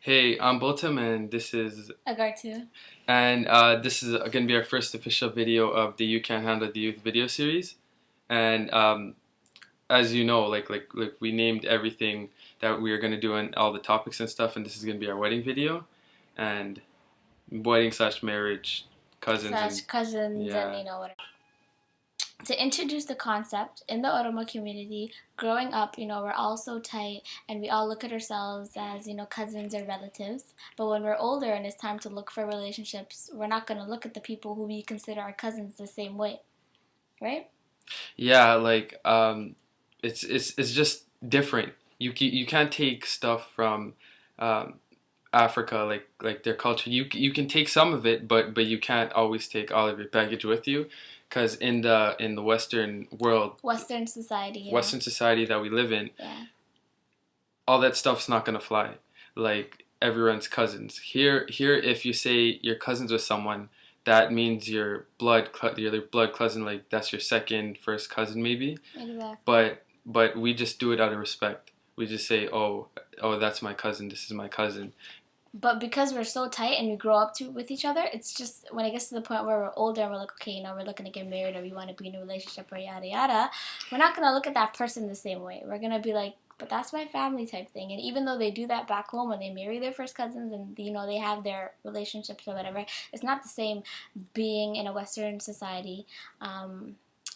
Hey, I'm Botam, and this is Agartu. this is going to be our first official video of the You Can't Handle the Youth video series. And as you know, like we named everything that we are going to do and all the topics and stuff, and this is going to be our wedding video, and wedding slash marriage, cousins Slash and cousins and yeah. whatever. To introduce the concept in the Oromo community, growing up, we're all so tight and we all look at ourselves as, cousins or relatives. But when we're older and it's time to look for relationships, we're not going to look at the people who we consider our cousins the same way, right? Yeah, it's just different. You can't take stuff from um, Africa, like their culture. You can take some of it, but you can't always take all of your baggage with you, because in the Western world, Western society, Western society that we live in, yeah. all that stuff's not gonna fly. Like everyone's cousins. Here, if you say you're cousins with someone, that means you're their blood cousin. Like that's your second, first cousin maybe. Exactly. But we just do it out of respect. We just say, oh, that's my cousin. This is my cousin. But because we're so tight and we grow up with each other, it's just when it gets to the point where we're older and we're like, okay, we're looking to get married or we want to be in a relationship or yada yada, we're not going to look at that person the same way. We're going to be like, but that's my family type thing. And even though they do that back home when they marry their first cousins and, they have their relationships or whatever, it's not the same being in a Western society.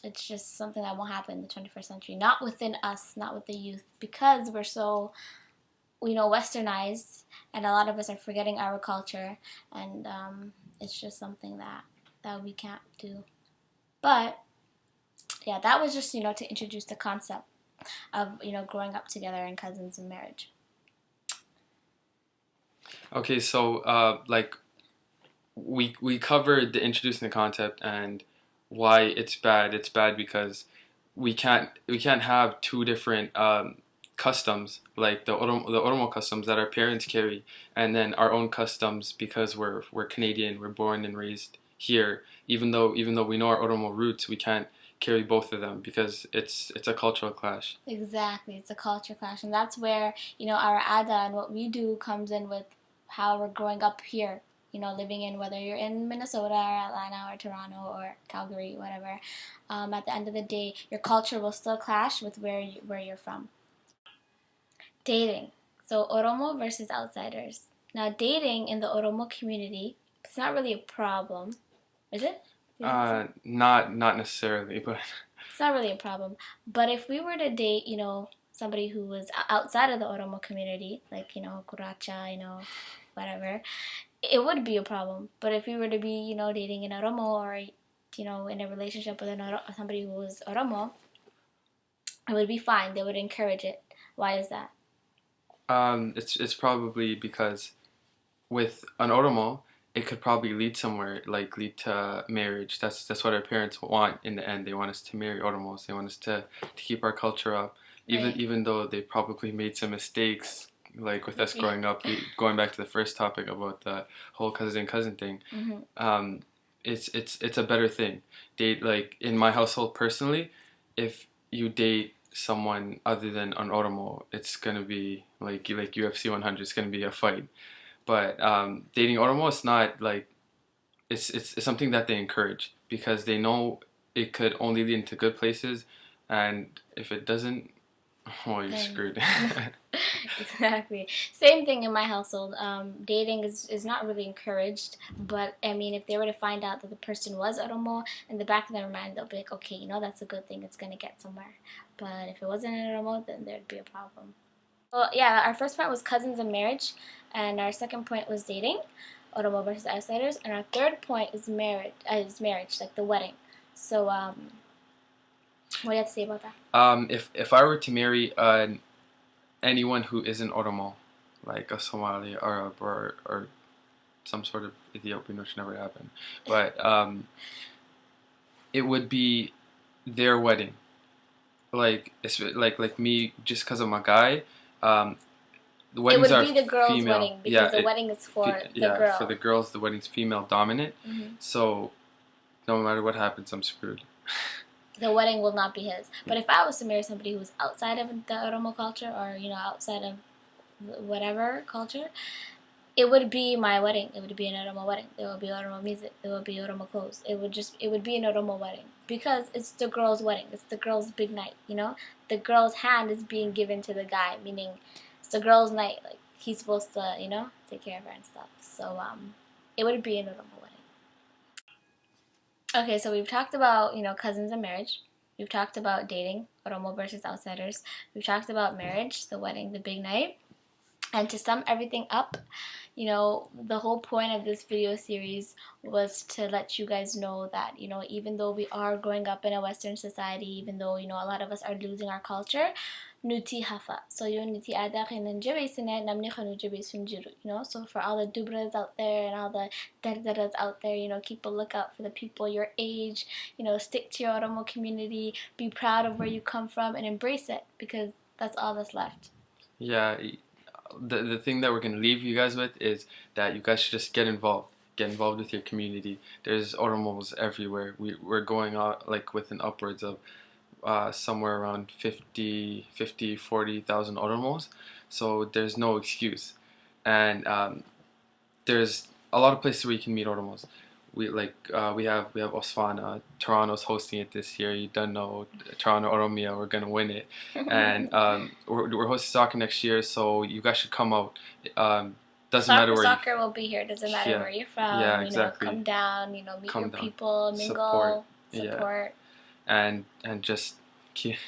It's just something that won't happen in the 21st century. Not within us, not with the youth, because we're so westernized, and a lot of us are forgetting our culture, and it's just something that we can't do. But yeah, that was just to introduce the concept of growing up together and cousins in marriage. Okay, so we covered the introducing the concept and why it's bad. It's bad because we can't have two different customs, like the Oromo customs that our parents carry, and then our own customs because we're Canadian, we're born and raised here. Even though we know our Oromo roots, we can't carry both of them because it's a cultural clash. Exactly, it's a culture clash, and that's where our ada and what we do comes in with how we're growing up here. Living in, whether you're in Minnesota or Atlanta or Toronto or Calgary, whatever. At the end of the day, your culture will still clash with where you're from. Dating. So Oromo versus outsiders. Now, dating in the Oromo community, it's not really a problem, is it? Not necessarily, but It's not really a problem. But if we were to date, somebody who was outside of the Oromo community, like, Kuracha, whatever, it would be a problem. But if we were to be, dating in Oromo or, in a relationship with somebody who was Oromo, it would be fine. They would encourage it. Why is that? it's probably because with an Oromo, it could probably lead somewhere, like lead to marriage. That's what our parents want in the end. They want us to marry Oromos. They want us to keep our culture up, Right. even though they probably made some mistakes, like with us growing up. Going back to the first topic about the whole cousin thing, Mm-hmm. it's a better thing. Date, like in my household personally, if you date someone other than an Oromo, it's gonna be like UFC 100. It's gonna be a fight. But dating Oromo, it's not like it's something that they encourage because they know it could only lead into good places, and if it doesn't, oh, you're Then screwed. exactly. Same thing in my household. Dating is not really encouraged, but I mean, if they were to find out that the person was Oromo, in the back of their mind, they'll be like, okay, that's a good thing. It's gonna get somewhere. But if it wasn't an Oromo, then there'd be a problem. Well, yeah, our first point was cousins and marriage, and our second point was dating, Oromo versus outsiders, and our third point is marriage, like the wedding. So, what do you have to say about that? If I were to marry anyone who isn't Oromo, like a Somali or some sort of Ethiopian, which never happened, but it would be their wedding. Like it's like me, just because I'm a guy. Um, the It weddings would are be the girl's female. wedding because the wedding is for the Yeah, for girl. the girls, the wedding's female dominant. Hmm. So no matter what happens, I'm screwed. The wedding will not be his. But if I was to marry somebody who's outside of the Oromo culture or outside of whatever culture, it would be my wedding. It would be an Oromo wedding. There would be Oromo music. There would be Oromo clothes. It would be an Oromo wedding because it's the girl's wedding. It's the girl's big night. You know, the girl's hand is being given to the guy, meaning it's the girl's night. Like he's supposed to, take care of her and stuff. So it would be an Oromo wedding. Okay, so we've talked about cousins and marriage. We've talked about dating, Oromo versus outsiders. We've talked about marriage, the wedding, the big night. And to sum everything up, the whole point of this video series was to let you guys know that, even though we are growing up in a Western society, even though, a lot of us are losing our culture, nuti hafa. So yun nuti ada kinanjabe sine namni khanujabe sunjiru, so for all the dubras out there and all the dardaras out there, keep a lookout for the people your age, stick to your Oromo community, be proud of where you come from and embrace it because that's all that's left. Yeah. The thing that we're going to leave you guys with is that you guys should just get involved with your community. There's Oromos everywhere. We're going out like within upwards of somewhere around 40,000 Oromos, so there's no excuse. And there's a lot of places where you can meet Oromos. We have Osfana. Toronto's hosting it this year. You don't know Toronto Oromia. We're gonna win it, and we're hosting soccer next year. So you guys should come out. Doesn't matter where soccer will be here. Doesn't matter where you're from. Yeah, exactly. Come down. Meet your people. Mingle. Support. And just keep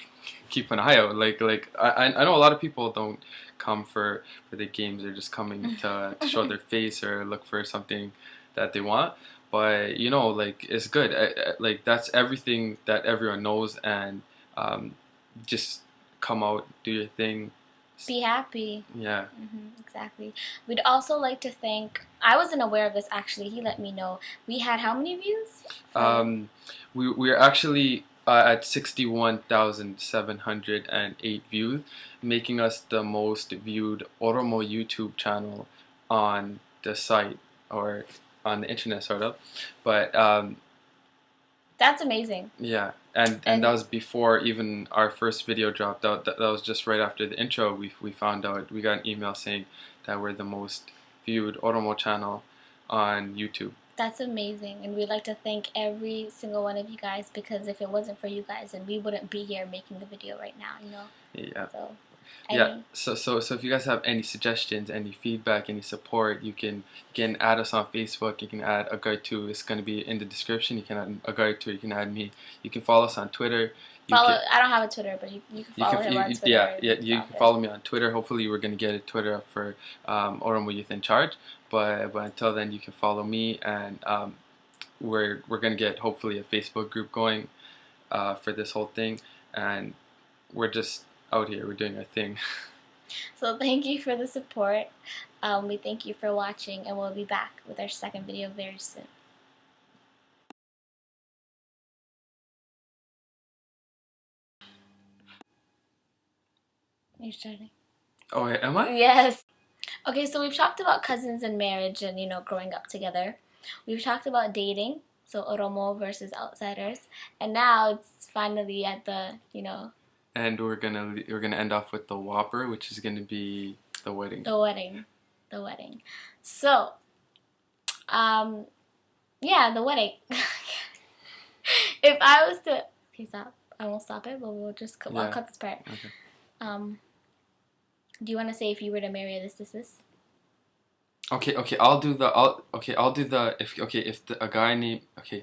an eye out. Like I know a lot of people don't come for the games. They're just coming to show their face or look for something that they want. But it's good. Like that's everything that everyone knows, and just come out, do your thing, be happy. Yeah. Exactly. We'd also like to thank. I wasn't aware of this actually. He let me know. We had how many views? We're actually at 61,708 views, making us the most viewed Oromo YouTube channel on the site or on the internet, sort of. But that's amazing. Yeah, and that was before even our first video dropped out. That was just right after the intro. We found out, we got an email saying that we're the most viewed Oromo channel on YouTube. That's amazing, and we'd like to thank every single one of you guys, because if it wasn't for you guys, then we wouldn't be here making the video right now, Yeah. So, So if you guys have any suggestions, any feedback, any support, you can add us on Facebook. You can add a guide too. It's going to be in the description. You can add a guide too. You can add me. You can follow us on Twitter. I don't have a Twitter, but you can follow him on Twitter. You can follow me on Twitter. Hopefully, we're going to get a Twitter up for Oromo Youth in Charge. But until then, you can follow me, and we're going to get hopefully a Facebook group going for this whole thing, and we're just out here, we're doing our thing. So thank you for the support. We thank you for watching, and we'll be back with our second video very soon. You're starting. Oh, wait, am I? Yes. Okay, so we've talked about cousins and marriage and growing up together. We've talked about dating, so Oromo versus outsiders, and now it's finally at the And we're gonna end off with the Whopper, which is gonna be the wedding. The wedding. So, yeah, the wedding. If I was to, okay, stop. I won't stop it, but we'll just I'll cut this part. Okay. Do you want to say if you were to marry this? Okay. I'll do the. If a guy named. Okay.